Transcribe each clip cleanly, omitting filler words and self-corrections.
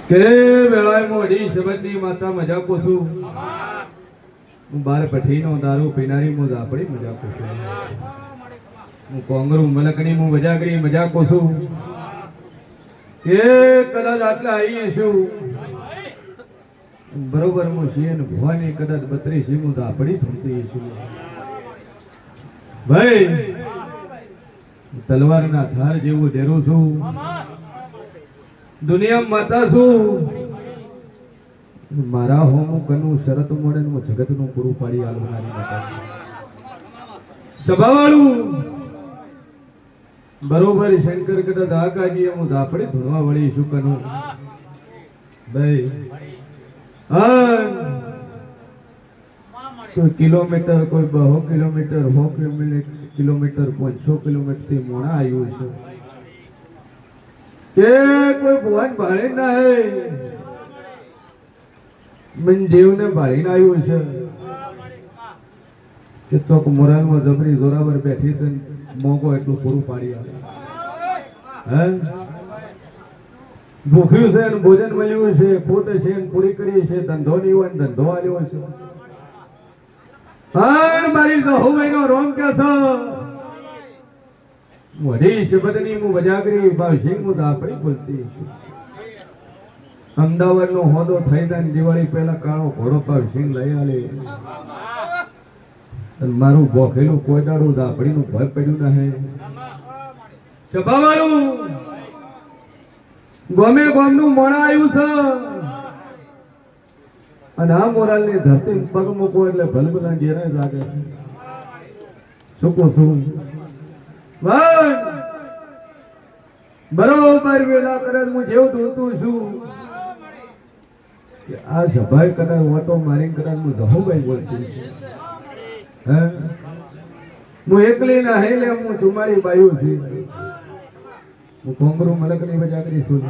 કે વેળાએ મોડી શબદની માતા મજા કોસું હું બાર પઠીનો દારૂ પીનારી મો ઝાપડી મજા કોસું હું કોંગરું મલકણી હું વજાગરી મજા કોસું કે કદાચ આટલા આવી છું બરોબર હું છીએ ને ભવાની કદાચ 32 હું ઝાપડી થતી છું ભાઈ તલવારના ધાર જેવું ડેરું છું દુનિયા માતા છું મારા હોમું કનું શરત મોડે હું જગતનું પૂરું પાડી આલનારી માતા સભાવાળું બરોબર શંકર કદાચ આકાજી હું ઝાપડી ધૂણવા વળી શું કનું ભાઈ કોઈ કિલોમીટર કોઈ 200 કિલોમીટર 100 કિલોમીટર 500 કિલોમીટર થી મોણા આવ્યું છે કે કોઈ ભુવન ભાળે ના હે મન દેવને ભાળીને આવ્યું છે કે ચોક મોરાલમાં જબરી જોરાવર બેઠી છે મોગો એટલું પૂરું પાડી આવે હે ભૂખ્યું છે ને ભોજન મળ્યું છે ફૂટ છે ને પૂરી કરી છે ધંધો નહીં હોય ને ધંધો આવ્યો છે પણ મારી તો હોવાનો રોમ કે છો મોઢી શબ્દની હું વજાગરી ભાવસિંહ હું ઝાપડી બોલતી અમદાવાદ નો હોદો થઈ જાય દિવાળી પહેલા કાળો ઘોડો ભાવસિંહ લઈ આલે મારું ભોખેલું કોઈ દાડું ઝાપડી નું ભય પડ્યું ના હે સભાવાળું ગમે ગમનું મોણા આવ્યું છે અને આ મોરાલ ની ધરતી પગ મૂકો એટલે ભલભલા ઘેરા જાગે છે શું કહું છું બરોબર વેલા કદાચ હું જેવું દોડતું છું કે આ સભાએ કદાચ ઓટો મારી કદાચ હું જહુભાઈ બોલતી હે હું એકલી ના હેલે હું ચુમારી બાયું છું હું કોંગરું મલકની વજાગરી છું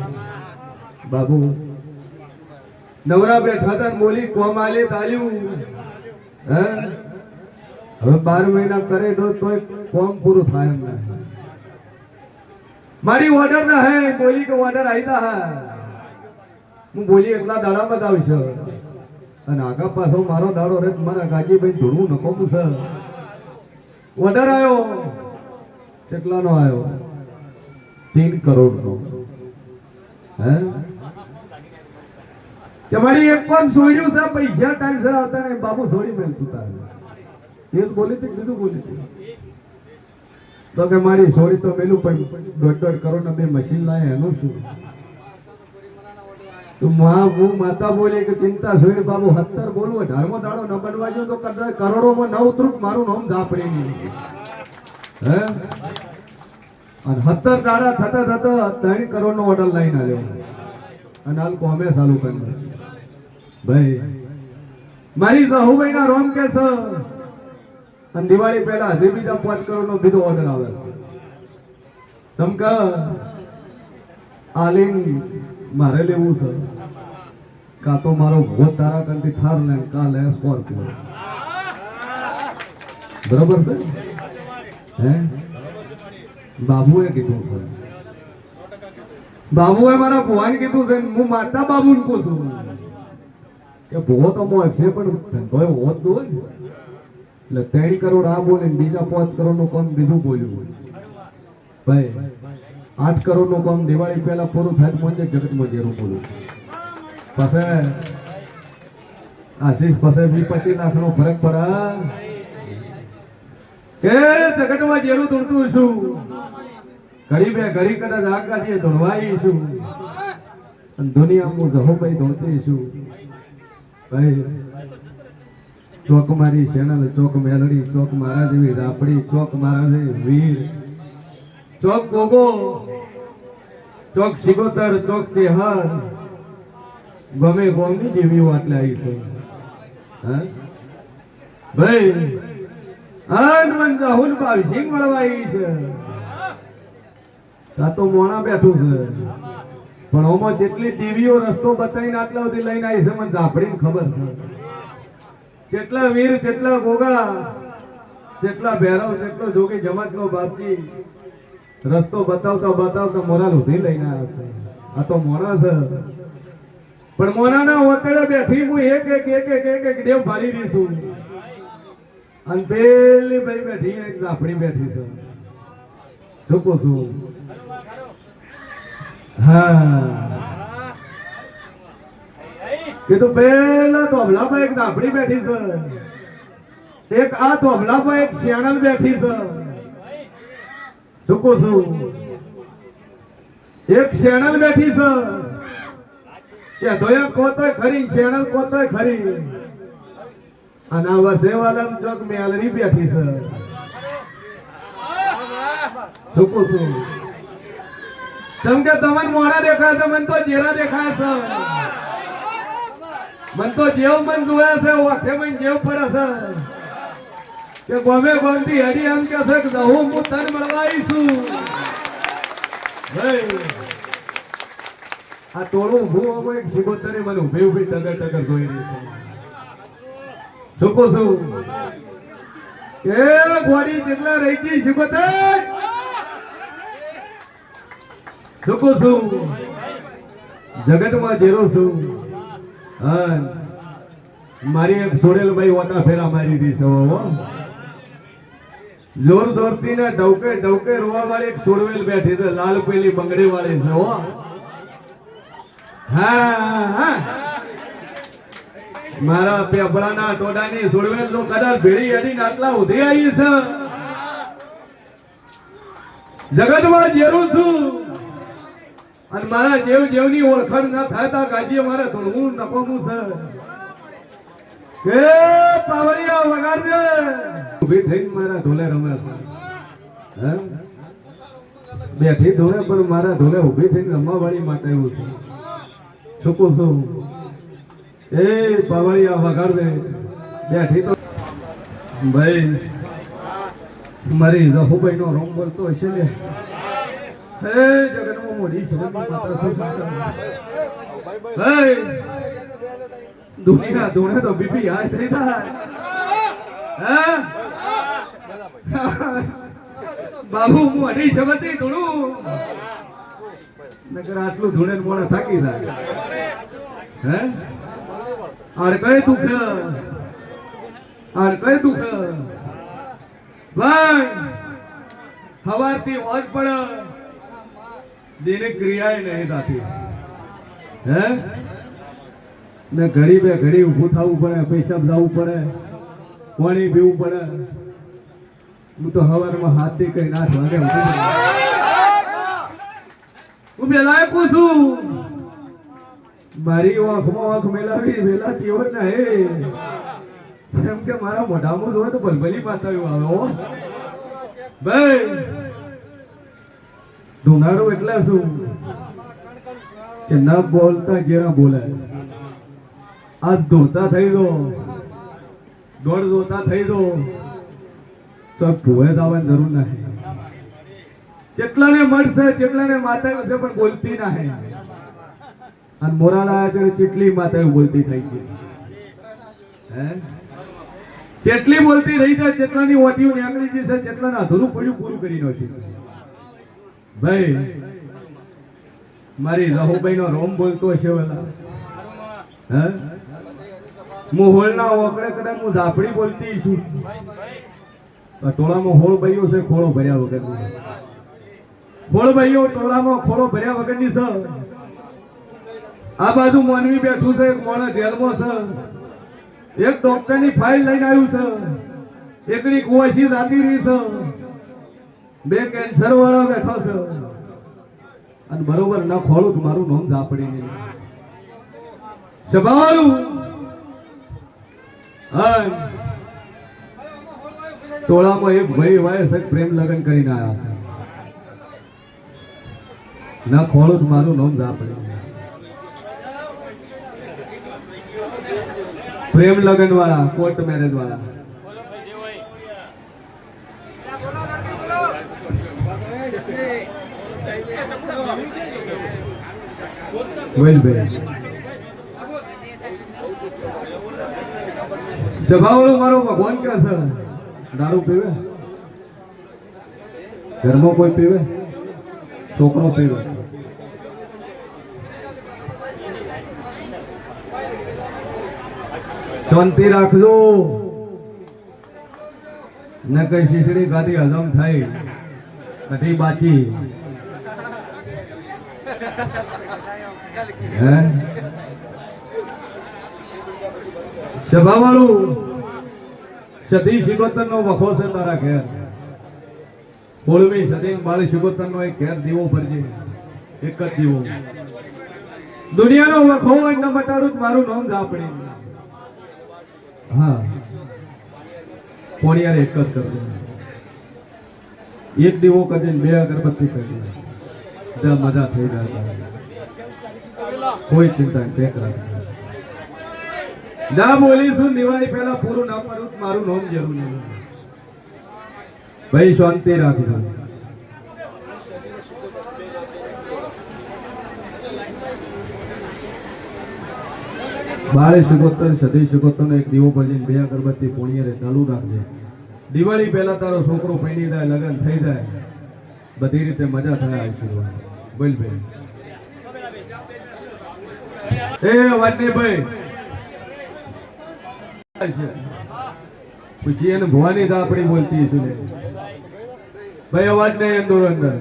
બાબુ નવરા બેઠા હતા બોલી કોમ આલે તાલ્યું હે હવે 12 મહિના કરે તો કોમ પૂરું થાય એમ ના મારી ઓર્ડર ના હે બોલી કે ઓર્ડર આઈતા હા હું બોલી એટલા દાડા બતાવીશ અને આગા પાછો મારો દાડો રે મારા ગાજીભાઈ ધોળવું નકોમું છે ઓર્ડર આવ્યો કેટલાનો આવ્યો 3 કરોડ નો હે તમારી એક કોમ છોડ્યું છે પૈસા ટાઈમ સર આવતા ને બાબુ છોડી મેલતું તારે એ બોલી હતી બીજું બોલી હતી તો કે મારી છોડી તો મેલું પણ 1.5 કરોડ ના 2 મશીન લાય એનું શું તું હું માતા બોલી કે ચિંતા છોડી બાબુ 70 બોલવું 18મો દાડો ન બનવા જો તો કદાચ કરોડોમાં ન ઉતરું મારું નામ ઝાપડી નહીં હે અને 70 દાડા થતા થતા 3 કરોડ નો ઓર્ડર લઈને આવ્યો અને હાલ કોમે ચાલુ કરી ભાઈ મારી જહુભાઈ ના રોમ કે છે અને દિવાળી પહેલા હજી બીજા 5 કરોડ નો બીજો ઓર્ડર આવે સમકા આલિંગ મારે લેવું છે કા તો મારો ભોત તારા કંથી થાર લે કા લે સ્કોર્પિયો બરોબર છે હે બાબુએ કીધું છે બાબુએ મારા ભુવાને કીધું છે હું માતા બાબુને કહું છું કે ભુવો તો મોય છે પણ ધંધો હોત દો એટલે 3 કરોડ આ બોલે બીજા 5 કરોડ નું કામ બીજું બોલ્યું ભાઈ 8 કરોડ નું કામ દિવાળી પહેલા પૂરું થાય મોજે જગતમાં જેરું બોલું પછી આશીષ પછી 25 લાખ નો ફરક પડે કે જગતમાં જેરું દોડતું છું ઘડી કદાચ આકાશી ધોળવાઈ છું અને દુનિયા હું જહુભાઈ ધોળતી છું ભાઈ ચોક મારી ચેનલ ચોક મેલડી ચોક મારા જેવી રાપડી ચોક મારા જેવી વીર ચોક ગોગો ચોક સિગોતર ચોક ચેહર ગમે ગોમની જેવી વાટલે આવી છે હા ભાઈ આન મન રાહુલ ભાવસિંહ મળવા આવી છે આ તો મોણા બેઠું છે પણ ઓમાં જેટલી ટીવીઓ રસ્તો બતાવીને આટલા સુધી લઈને આવી છે મને ઝાપડીને ખબર છે જેટલા વીર જેટલા ગોગા જેટલા ભેરવ જેટલો જોગી જમાતનો બાપજી રસ્તો બતાવતા બતાવતા મોરાલ ઉધી લઈને આવ્યા છે આ તો મોણા છે પણ મોનાના ઓતળે બેઠી હું એક દેવ ભાળી રહી છું અને પેલી ભાઈ બેઠી એક ઝાપડી બેઠી છે જોકો છું હા કીધું પેલા તોબલામાં એક ઝાપડી બેઠી છે એક આ તોબલામાં એક શેણલ બેઠી છે જોકો છું એક શેણલ બેઠી છે કે ધોયા કોતોય ખરી શેણલ કોતોય ખરી અને આ વસેવાલમ ચોક મેલડી બેઠી છે જોકો છું કેમ કે તમને મોડા દેખાય છે મને તો જેરા દેખાય છે મન તો જેવ મન જોયા છે ઓખે મન જેવ પડે છે કે ગમે ગમતી હડી એમ કે છે કે હું તન મળવા આવીશું આ ટોળું ઉભું એક શિકોતરી મને ઉભી ઉભી ટગર જોઈ રહી છે જોકો છું કે ગોળી કેટલા રહી ગઈ શિકોતર જોકો છું જગતમાં જેરો છું હા મારી એક સોડેલ ભાઈ ઓટા ફેરા મારી દી છે જોર જોરથી ને ડવકે રોવા વાળી એક સોડવેલ બેઠી છે લાલ પેલી બંગડી વાળી છે હો હા મારા પેપડાના ટોડાની સોડવેલ નો કદાચ ભેળી અડીને આટલા ઉધી આવી છે જગતમાં જેરું છું અને મારા જેવની ઓળખાણ ના થાય તા ગાજીએ મારે ધૂણવું નકોમું છે કે પાવળિયા વગાડજે ઊભી થઈને મારા ઢોલે રમે છે હે બેઠી ઢોલે પણ મારા ઢોલે ઊભી થઈને રમવા વાળી માટે એવું છે છૂપું છું એ પાવળિયા વગાડજે બેઠી તો ભાઈ મારી રઘુભાઈ નો રોમ બોલતો હશે ને હે જગતમાં મોડી છે દુનિયા દોણે તો બીપી હાય થઈ થાય બાબુ હું અઢી છબતી ધૂણું નકર આટલું ધૂણે મોડે થાકી જાય હે આર કઈ દુખ ભાઈ હવારથી હોજ પડે દિને ક્રિયાએ નહીં થતી હે ને ઘડી બે ઘડી ઊભું થવું પડે પૈસા જવું પડે પાણી પીવું પડે હું તો હવારમાં હાથથી કઈ 8 વાગે હું પેલા પૂછું મારી આંખમાં આંખ મેલાવી વેલા કેવો ના હે એમ કે મારા મોઢામાં જોવે તો ભલભલી પાતાયું આવે હો ભાઈ ધુનારો એટલે શું કે ન બોલતા ઘેરા બોલે આ ધોતા થઈ દો દોડ ધોતા થઈ દો તો ભૂએ દાવાની જરૂર નહીં જેટલાને મળશે જેટલાને માતા છે પણ બોલતી નહીં અને મોરાલા છે જેટલી માતા બોલતી થઈ ગઈ હે જેટલી બોલતી રહી જાય જેટલાની ઓટીઓ નીકળી જશે જેટલાને અધૂરું પડ્યું પૂરું કરી નાખ્યું ભાઈ મારી રઘુભાઈ નો રોમ બોલતો હશે વેલા હે હું હોળના ઓકડે કદાચ હું ઝાપડી બોલતી છું ટોળામાં હોળ ભાઈઓ છે ખોળો ભર્યા વગરની હોળ ભાઈઓ ટોળામાં ખોળો ભર્યા વગરની છે આ બાજુ માનવી બેઠું છે એક માણસ જેલમાં છે એક ડોક્ટરની ફાઇલ લઈને આવ્યું છે એકની કુવાસી જાતી રહી છે બે કેન્સર વાળા બેઠા છે અને બરોબર ન ખોળું તો મારું નામ ઝાપડી નહીં સભાળું ટોળામાં એક ભાઈ વાયસ પ્રેમ લગ્ન કરીને આવ્યા છે ના ખોળું તો મારું નામ ઝાપડી પ્રેમ લગ્ન વાળા કોર્ટ મેરેજ વાળા સભાવાળો મારો ભગવાન ક્યાં છે દારૂ પીવે ઘરમાં કોઈ પીવે છોકરો પીવે શાંતિ રાખજો, ન કઈ શીશડી ગાદી હજમ થઈ નથી બાકી. હે સભા વાળું સતી શિકોતર નો વખો છે તારા ઘેર. પોળવી સતી બાળી શિકોતર નો એક ઘેર દીવો ભરજે, એક જ દીવો. દુનિયાનો વખો હોય ન મટાડું મારું નામ ઝાપડી. હા પોણિયારે એક જ કરજો, એક દીવો કરજે, બે અગરબત્તી કરજે, ત્યાં મજા થઈ જાય. કોઈ ચિંતા નહીં, ના બોલીશું દિવાળી પહેલા પૂરું ના કરું મારું નામ જરૂર નહીં. ભાઈ શાંતિ રાખજો. બાળી શિકોતર સતી શિકોતર નો એક દીવો ભરીને બે અગરબત્તી પોણીએ ચાલુ રાખજે. દિવાળી પહેલા તારો છોકરો પૈણી જાય, લગ્ન થઈ જાય, બધી રીતે મજા થાય. આશીર્વાદ બોલ ભાઈ. એ વાટની ભાઈ પછી એને ભવાની આપણી બોલતી છું ભાઈ. અવાજ નહીં અંદર અંદર,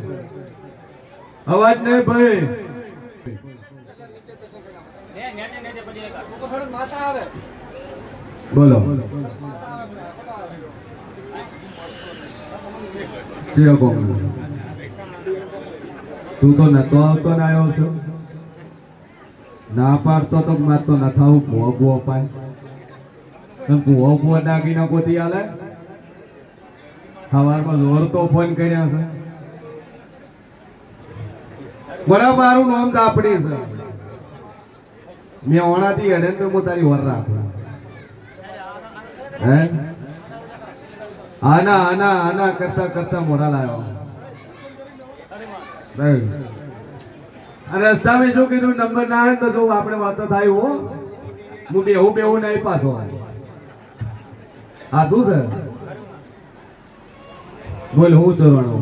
અવાજ નહીં ભાઈ. બોલો તું તો નતો આવતો ને આવ્યો છો, ના પાડતો તો માર તો ન થાવું. ભૂવો ભૂવો પાય, ભૂવો ભૂવો દાગીના ગોતી આલે. સવારમાં જોર તો ફોન કર્યા છે. બરાબર મારું નામ દાપડી છે. મેં ઓણાથી હેડે તો હું તારી વર રાખું. હે આના આના આના કરતા કરતા મોરા લાવ્યો. અને રસ્તામાં શું કીધું, નંબર ના આવે તો જો આપણે વાતો થાય. હો હું બેવું નહીં પાછો. આ શું છે બોલ, હું ચોરવાનો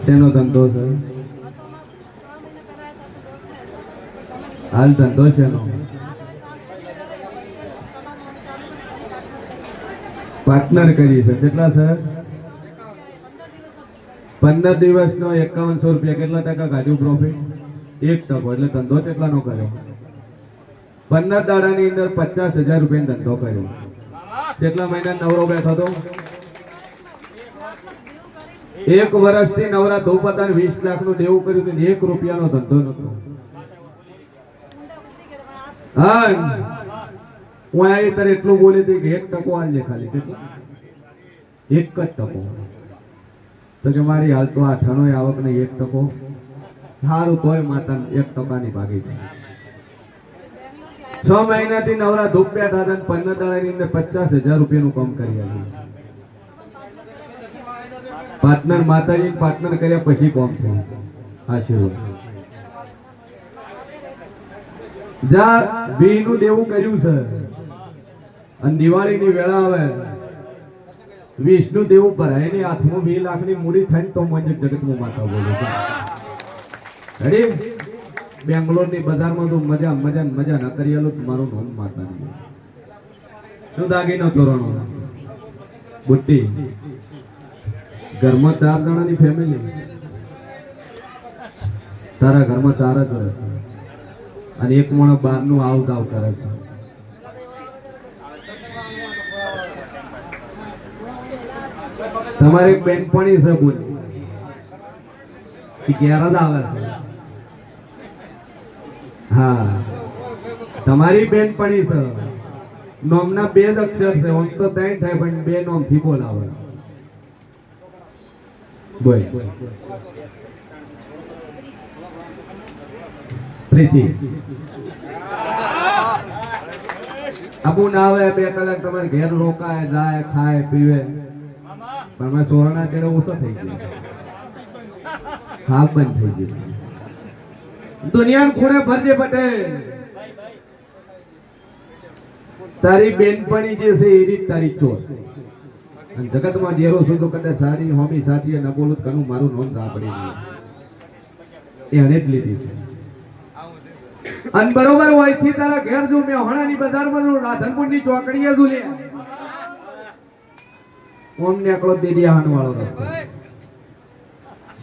શેનો ધંધો છે? હાલ ધંધો શેનો? પાર્ટનર કરી છે. કેટલા સર? 15 દિવસનો 5100 રૂપિયા. કેટલા ટકા કાઢ્યું પ્રોફિટ? 1%. એટલે ધંધો કેટલાનો કર્યો? 15 દાડાની અંદર 50,000 રૂપિયાનો ધંધો કર્યો. કેટલા મહિના નવરો બેઠો હતો? 1 વર્ષથી નવરા ધોપતાને 20 લાખનું દેવું કર્યું હતું. 1 રૂપિયાનો ધંધો નતો. હા હું આવી તારે એટલું બોલી હતી કે 1% આલજે ખાલી. કેટલા? 1 જ ટકો. તો કે મારી હાલ તો 98 આવક ને 1%. સારું તોય માતા 1%ની ભાગી છે. 6 મહિનાથી નવરા ધૂપ બેઠા હતા. 15 દાડાની અંદર 50,000 રૂપિયાનું કામ કરી આવ્યું. પાર્ટનર માતાજી પાર્ટનર કર્યા પછી કામ થયું. આશીર્વાદ જા 20 નું દેવું કર્યું છે અને દિવાળીની વેળા આવે 20 નું દેવું ભરાય ને હાથમાં 2 લાખની મૂડી થઈને તો મને જગતમાં માતા બોલે. રેડી બેંગ્લોરની બજારમાં તો મજા મજા મજા ના કરી આલો. મારું નામ માતાની. શું દાગીનો ચોરાણો? બુટ્ટી. ઘરમાં 4 જણાની ફેમિલી. તારા ઘરમાં 4 જ રહે અને એક માણસ બહારનું આવ જાવ કરે છે. તમારે એક બેનપણી છે બોલ, ઘેર જ આવે છે. હા તમારી બેનપણી છે. નોમના 2 જ અક્ષર છે. આમ તો 3 થાય પણ 2 નોમથી બોલાવે. બોલ પ્રીતિ. આબુ ના આવે 2 કલાક તમારે ઘેર રોકાય, જાય, ખાય, પીવે. પણ મેં સોરણા ચેડે ઓછો થઈ ગયો. હા બંધ થઈ ગયું. દુનિયા ખૂણે ભરજે પટેલ. તારી બેનપણી જે છે એ રીત તારી ચોર. અને જગતમાં જેરો છું તો કદાચ સારી હોમી સાચી ન બોલું કનું મારું નોંધ સાંભળી એને જ લીધી છે. અને બરોબર હોય થી તારા ઘેર જો મેં હણાની બજારમાં રાધનપુર ની ચોકડીએ જો લે ઓમ નેકળો દેડિયાહાન વાળો રસ્તો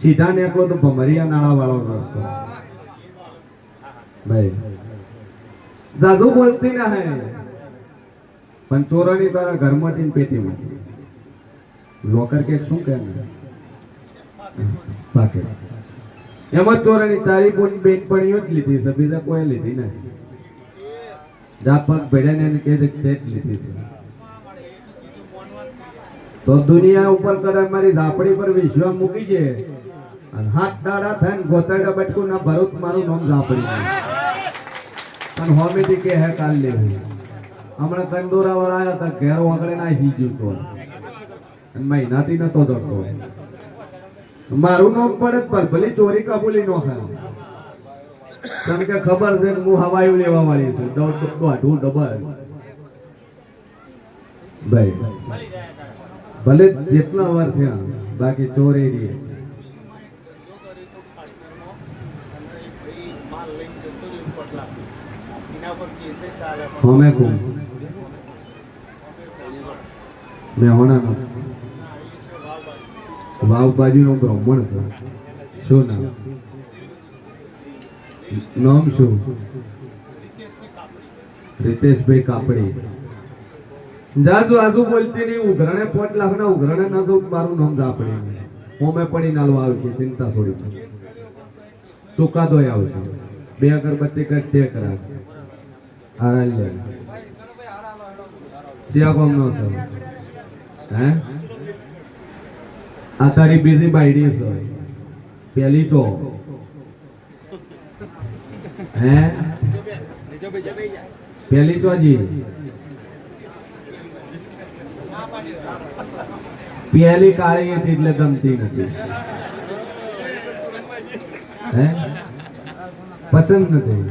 સીધા નેકળો તો ભમરિયા નાળા વાળો રસ્તો ભાઈ જાદુ બોલતી ના હે પણ ચોરાની તારા ઘરમાંથી પેટીમાંથી લોકર કે શું કે પાકે એમાં ચોરાની તારી પોની બેનપણીઓ જ લીધી છે બીજા કોઈ લીધી નથી જાપક ભેડાને એને કહે છે તે જ લીધી છે તો દુનિયા ઉપર કરે મારી ઝાપડી પર વિશ્વાસ મૂકી છે અને હાથ દાડા થઈને ગોતાડા બટકું ના ભરૂચ મારું નામ ઝાપડી અને હોમેથી કે હે કાલ લેવું હમણાં કંદોરા વાળા આવ્યા હતા ઘેર વગડે ના હીજ્યું તો અને મહિનાથી નતો જતો મારું નામ પડે પર ભલે ચોરી કબૂલી નો ખાય કારણ કે ખબર છે હું હવાયું લેવા વાળી છું દોઢું ડબલ ભાઈ ભલે જેટલા વાર થયા બાકી ચોરી રહી હમે કું મેં હોના વાવ બાજુનો બ્રાહ્મણ છે શું નામ શું રીતેશભાઈ કાપડી જાજુ આજુ બોલતી નહીં ઉઘરાણે 5 લાખ ના ઉઘરાણે ના તો મારું નામ ઝાપડી હોમે પડી નાલવા આવશે ચિંતા થોડી ચુકાદો આવશે 2 અગરબત્તી કર તે કરા આરાલ લે ચિયા કોમ નો છે હે આ તારી બીજી બાયડી છે પેલી તો હે પેલી તો જી પેલી કાળી હતી એટલે ગમતી નથી હે પસંદ નથી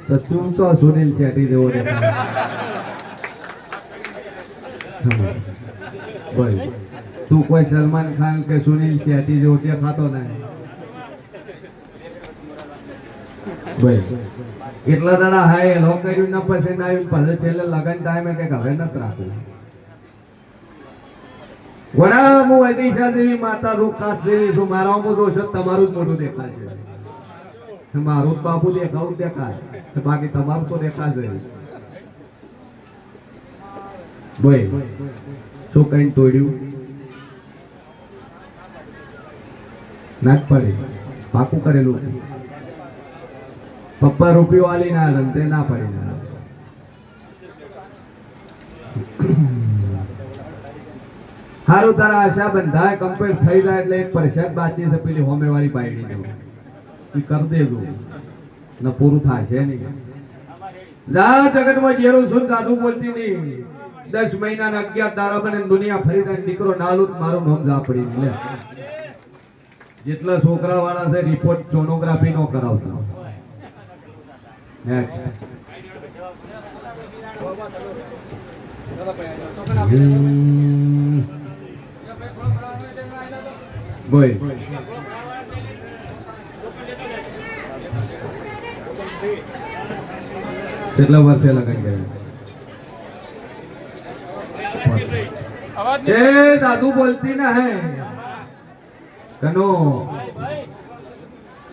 તો તું તો સુનિલ શેટ્ટી જેવો દેખાય બોલ તું કોઈ સલમાન ખાન કે સુનિલ શેટ્ટી જેવો દેખાતો નહીં બોલ એટલા દાડા હાય લો કર્યું ના પસંદ આવ્યું પછી છેલ્લે લગન ટાઈમે કે હવે નથી રાખવું વડા હું વૈદિશા દેવી માતા રૂપકાશ દેવી છું મારા હું જોશો તમારું જ મોટું દેખાશે મારું બાપુ દેખાવું દેખાય બાકી તમારું તો દેખાશે બોય શું કઈ તોડ્યું નાક પડે પાકું કરેલું પપ્પા રૂપિયો આલી ના તે ના પડી ના હારું તારા આશા બંધાય કમ્પ્લીટ થઈ જાય એટલે એક પરસેટ બાકી છે પેલી હોમે વાળી બાયડી નો ઈ કરી દેજો ન પૂરું થાય છે નહીં જા જગતમાં જેરું સુન સાધુ બોલતી નહીં 10 મહિના ના 11 દાડા બને દુનિયા ફરી જાય દીકરો નાલું મારું નામ ઝાપડી લે જેટલા છોકરા વાળા છે રિપોર્ટ સોનોગ્રાફી નો કરાવતા નેક્સ્ટ બોય કેટલા વર્ષે લગન ગયા એ દાદુ બોલતી ના હે કનો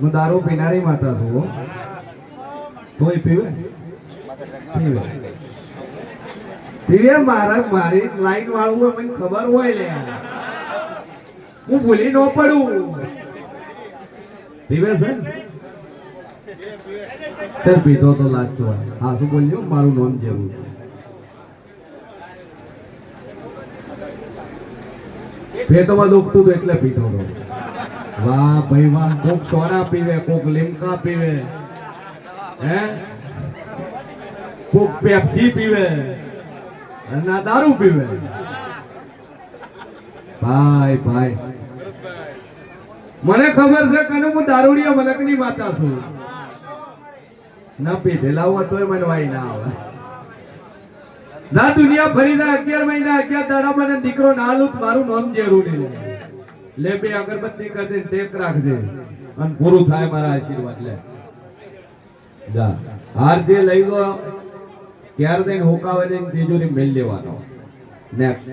હું દારૂ પીનારી માતા છું તોય પીવે પીવે પીવે મારી લાઈન વાળું મને ખબર હોય લે હું ભૂલી ન પડું પીવે છે સર પીધો તો લાગતો હોય હા શું બોલ્યો મારું નામ જેવું છે પેટમાં દુખતું એટલે પીધો હતો વાહ ભાઈ વાહ કોક સોના પીવે કોક લીમકા પીવે હે કોક પેપ્સી પીવે અને દારૂ પીવે ભાઈ ભાઈ મને ખબર છે કે હું દારૂડિયા મલકની માતા છું ના પીધેલા હોય તોય મને વાઈ ના આવે ના દુનિયા ફરી જાય 11 મહિના 11 દાડા મને દીકરો ના લું મારું નામ જરૂરી લે 2 અગરબત્તી કરી ટેક રાખજે અને પૂરું થાય મારા આશીર્વાદ લે જા હાર જે લઈ ગયો ક્યાર દઈને હોકાવે દઈને તિજોરી મેલ લેવાનો નેક્સ્ટ